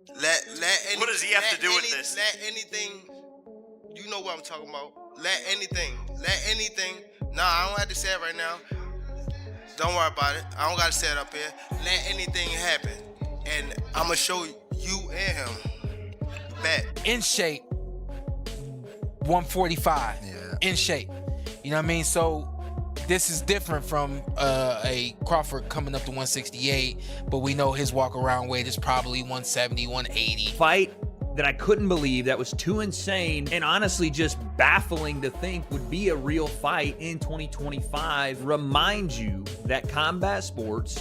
What does he have to do with this? Let anything. You know what I'm talking about. Let anything. Nah, I don't have to say it right now. Don't worry about it. I don't gotta say it up here. Let anything happen, and I'ma show you and him. Bet. In shape, 145. Yeah. In shape. You know what I mean? So this is different from a Crawford coming up to 168, but we know his walk around weight is probably 170, 180. Fight that I couldn't believe, that was too insane and honestly just baffling to think would be a real fight in 2025 reminds you that combat sports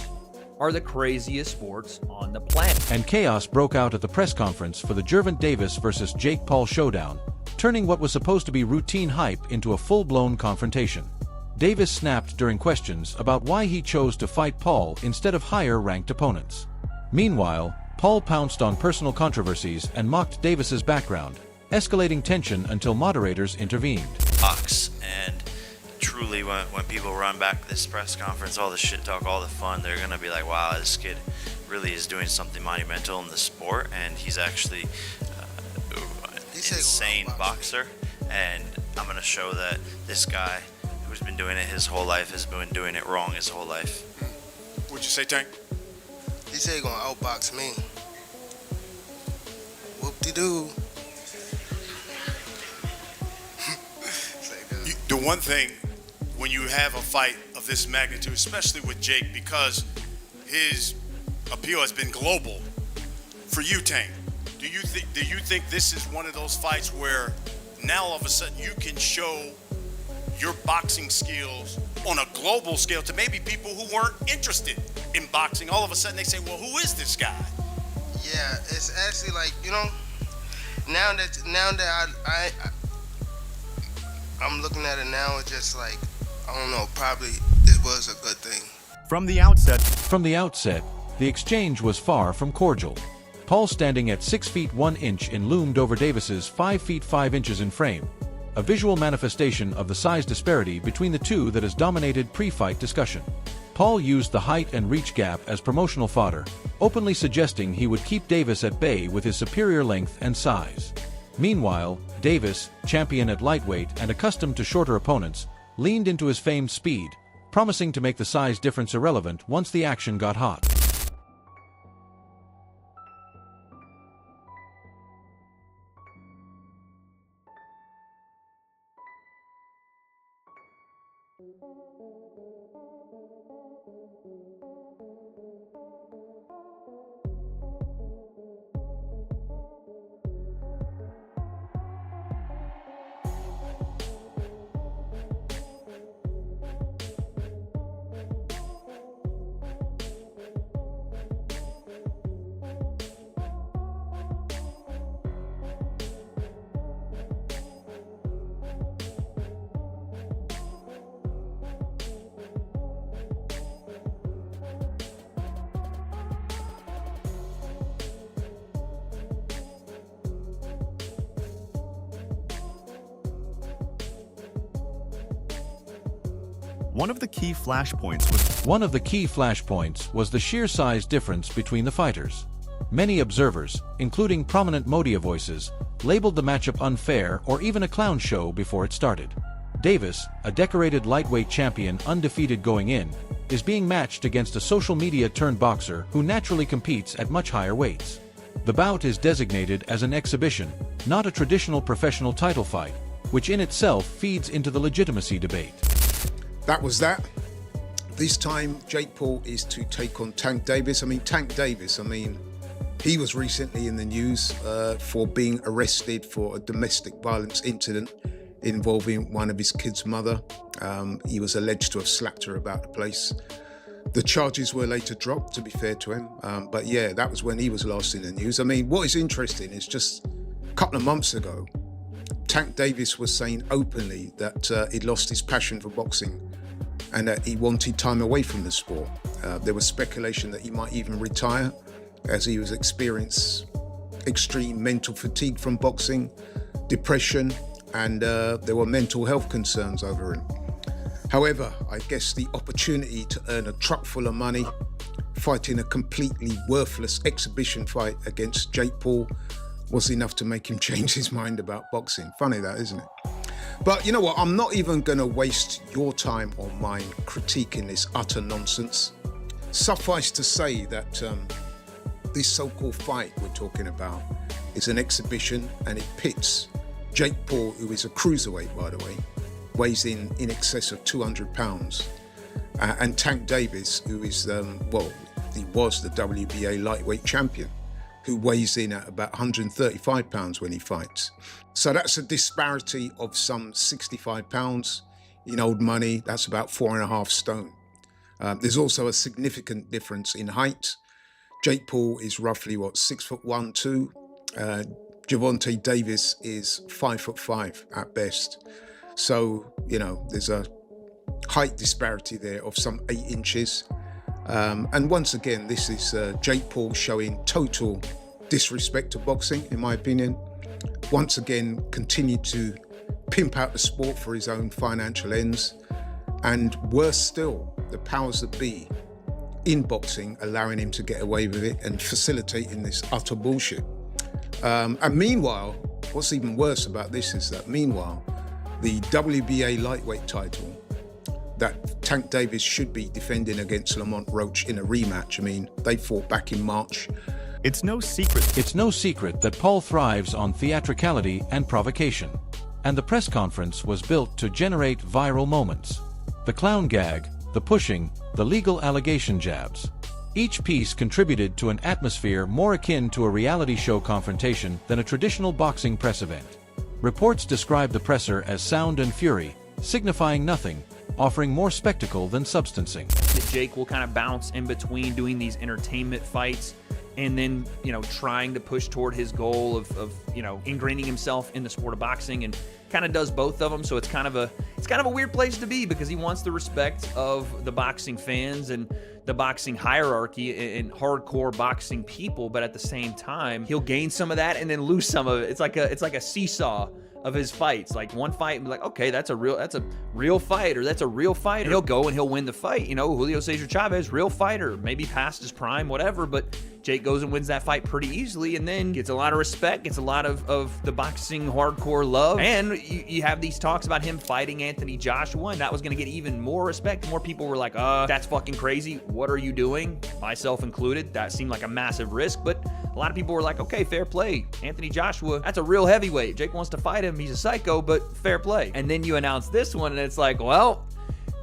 are the craziest sports on the planet. And chaos broke out at the press conference for the Gervonta Davis versus Jake Paul showdown, turning what was supposed to be routine hype into a full-blown confrontation. Davis snapped during questions about why he chose to fight Paul instead of higher-ranked opponents. Meanwhile, Paul pounced on personal controversies and mocked Davis's background, escalating tension until moderators intervened. Box, and truly when people run back this press conference, all the shit talk, all the fun, they're gonna be like, wow, this kid really is doing something monumental in the sport, and he's actually an insane boxer, and I'm gonna show that this guy who's been doing it his whole life has been doing it wrong his whole life. What'd you say, Tank? He said he gonna outbox me. Whoop-de-doo. The one thing, when you have a fight of this magnitude, especially with Jake, because his appeal has been global, for you, Tank, do you think this is one of those fights where now all of a sudden you can show your boxing skills on a global scale to maybe people who weren't interested in boxing? All of a sudden they say, well, who is this guy? Yeah, it's actually like, you know, now that I'm looking at it now, it's just like, I don't know, probably this was a good thing. From the outset, the exchange was far from cordial. Paul, standing at 6 feet 1 inch in, loomed over Davis's 5 feet 5 inches in frame, a visual manifestation of the size disparity between the two that has dominated pre-fight discussion. Paul used the height and reach gap as promotional fodder, openly suggesting he would keep Davis at bay with his superior length and size. Meanwhile, Davis, champion at lightweight and accustomed to shorter opponents, leaned into his famed speed, promising to make the size difference irrelevant once the action got hot. One of the key flashpoints was the sheer size difference between the fighters. Many observers, including prominent media voices, labeled the matchup unfair or even a clown show before it started. Davis, a decorated lightweight champion undefeated going in, is being matched against a social media-turned boxer who naturally competes at much higher weights. The bout is designated as an exhibition, not a traditional professional title fight, which in itself feeds into the legitimacy debate. That was that. This time, Jake Paul is to take on Tank Davis. Tank Davis, he was recently in the news for being arrested for a domestic violence incident involving one of his kids' mother. He was alleged to have slapped her about the place. The charges were later dropped, to be fair to him. But yeah, that was when he was last in the news. What is interesting is just a couple of months ago, Tank Davis was saying openly that he'd lost his passion for boxing and that he wanted time away from the sport. There was speculation that he might even retire as he was experiencing extreme mental fatigue from boxing, depression, and there were mental health concerns over him. However, I guess the opportunity to earn a truck full of money fighting a completely worthless exhibition fight against Jake Paul was enough to make him change his mind about boxing. Funny that, isn't it? But you know what? I'm not even going to waste your time or mine critiquing this utter nonsense. Suffice to say that this so-called fight we're talking about is an exhibition, and it pits Jake Paul, who is a cruiserweight, by the way, weighs in excess of 200 pounds, and Tank Davis, who is, he was the WBA lightweight champion, who weighs in at about 135 pounds when he fights. So that's a disparity of some 65 pounds. In old money, that's about 4.5 stone. There's also a significant difference in height. Jake Paul is roughly, 6'1", 2. Gervonta Davis is 5'5" at best. So, there's a height disparity there of some 8 inches. And once again, this is Jake Paul showing total disrespect to boxing, in my opinion. Once again, continued to pimp out the sport for his own financial ends. And worse still, the powers that be in boxing allowing him to get away with it and facilitating this utter bullshit. And meanwhile, what's even worse about this is that meanwhile, the WBA lightweight title that Tank Davis should be defending against Lamont Roach in a rematch. I mean, they fought back in March. It's no secret. It's no secret that Paul thrives on theatricality and provocation, and the press conference was built to generate viral moments. The clown gag, the pushing, the legal allegation jabs. Each piece contributed to an atmosphere more akin to a reality show confrontation than a traditional boxing press event. Reports describe the presser as sound and fury, signifying nothing, offering more spectacle than substancing. Jake will kind of bounce in between doing these entertainment fights and then, trying to push toward his goal of ingraining himself in the sport of boxing, and kind of does both of them. So it's kind of a weird place to be, because he wants the respect of the boxing fans and the boxing hierarchy and hardcore boxing people, but at the same time, he'll gain some of that and then lose some of it. It's like a seesaw of his fights. Like one fight and be like, okay, that's a real fight, or that's a real fighter. And he'll go and he'll win the fight. Julio Cesar Chavez, real fighter, maybe past his prime, whatever, but Jake goes and wins that fight pretty easily, and then gets a lot of respect, gets a lot of the boxing hardcore love. And you have these talks about him fighting Anthony Joshua, and that was going to get even more respect. More people were like, that's fucking crazy. What are you doing? Myself included. That seemed like a massive risk, but a lot of people were like, okay, fair play. Anthony Joshua, that's a real heavyweight. Jake wants to fight him. He's a psycho, but fair play. And then you announce this one, and it's like, well,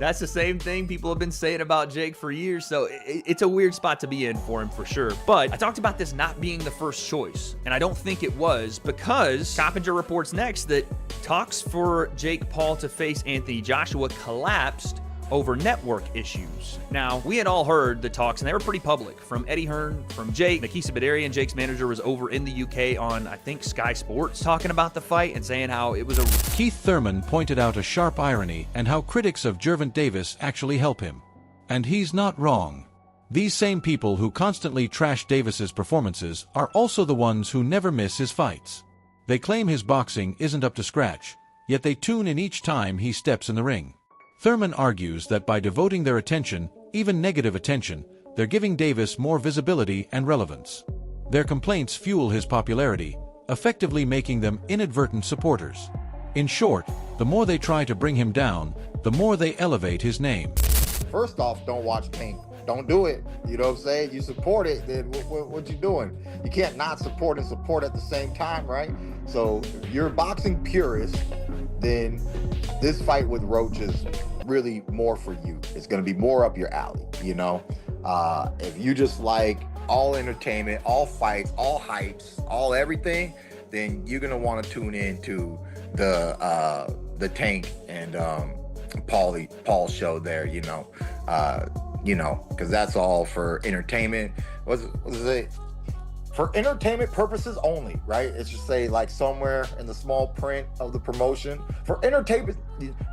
that's the same thing people have been saying about Jake for years, so it's a weird spot to be in for him for sure. But I talked about this not being the first choice, and I don't think it was, because Coppinger reports next that talks for Jake Paul to face Anthony Joshua collapsed over network issues. Now, we had all heard the talks, and they were pretty public, from Eddie Hearn, from Jake. Nikisa Badarian, Jake's manager, was over in the UK on, I think, Sky Sports, talking about the fight and saying how it was a... Keith Thurman pointed out a sharp irony and how critics of Gervonta Davis actually help him. And he's not wrong. These same people who constantly trash Davis's performances are also the ones who never miss his fights. They claim his boxing isn't up to scratch, yet they tune in each time he steps in the ring. Thurman argues that by devoting their attention, even negative attention, they're giving Davis more visibility and relevance. Their complaints fuel his popularity, effectively making them inadvertent supporters. In short, the more they try to bring him down, the more they elevate his name. First off, don't watch Tank. Don't do it. You know what I'm saying? You support it, then what you doing? You can't not support and support at the same time, right? So if you're a boxing purist, then this fight with Roach is really more for you. It's going to be more up your alley, If you just like all entertainment, all fights, all hypes, all everything, then you're going to want to tune in to the Tank and Paul show there, because that's all for entertainment. What's it? For entertainment purposes only, right? It's just say like somewhere in the small print of the promotion. For entertainment,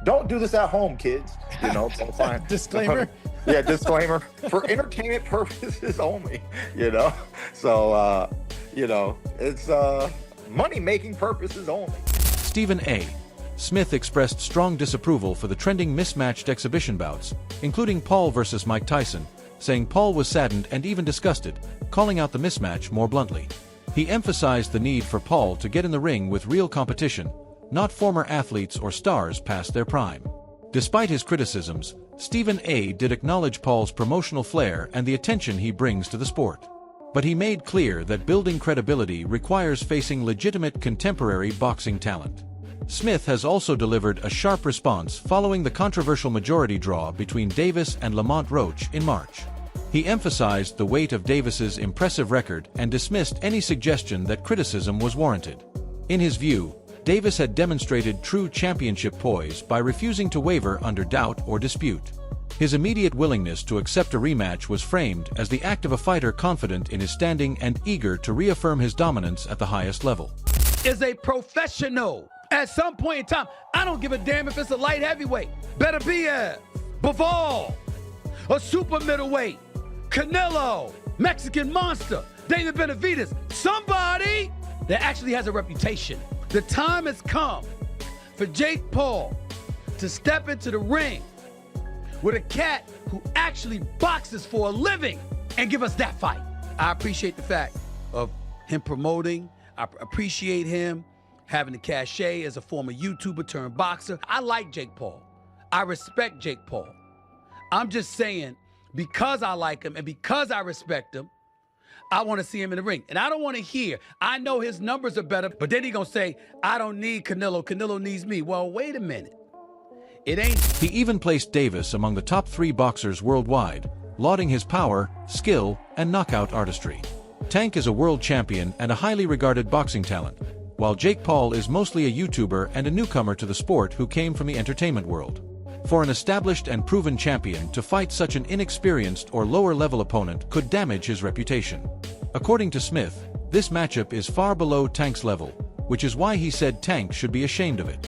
don't do this at home, kids. So fine. Disclaimer. Yeah, disclaimer. For entertainment purposes only, So, it's money-making purposes only. Stephen A. Smith expressed strong disapproval for the trending mismatched exhibition bouts, including Paul versus Mike Tyson, saying Paul was saddened and even disgusted, calling out the mismatch more bluntly. He emphasized the need for Paul to get in the ring with real competition, not former athletes or stars past their prime. Despite his criticisms, Stephen A. did acknowledge Paul's promotional flair and the attention he brings to the sport. But he made clear that building credibility requires facing legitimate contemporary boxing talent. Smith has also delivered a sharp response following the controversial majority draw between Davis and Lamont Roach in March. He emphasized the weight of Davis's impressive record and dismissed any suggestion that criticism was warranted. In his view, Davis had demonstrated true championship poise by refusing to waver under doubt or dispute. His immediate willingness to accept a rematch was framed as the act of a fighter confident in his standing and eager to reaffirm his dominance at the highest level. Is a professional. At some point in time, I don't give a damn if it's a light heavyweight. Better be a Bivol, a super middleweight, Canelo, Mexican Monster, David Benavidez, somebody that actually has a reputation. The time has come for Jake Paul to step into the ring with a cat who actually boxes for a living and give us that fight. I appreciate the fact of him promoting. I appreciate him having the cachet as a former YouTuber turned boxer. I like Jake Paul. I respect Jake Paul. I'm just saying, because I like him and because I respect him, I want to see him in the ring. And I don't want to hear, I know his numbers are better, but then he's going to say, I don't need Canelo. Canelo needs me. Well, wait a minute. It ain't. He even placed Davis among the top 3 boxers worldwide, lauding his power, skill, and knockout artistry. Tank is a world champion and a highly regarded boxing talent, while Jake Paul is mostly a YouTuber and a newcomer to the sport who came from the entertainment world. For an established and proven champion to fight such an inexperienced or lower-level opponent could damage his reputation. According to Smith, this matchup is far below Tank's level, which is why he said Tank should be ashamed of it.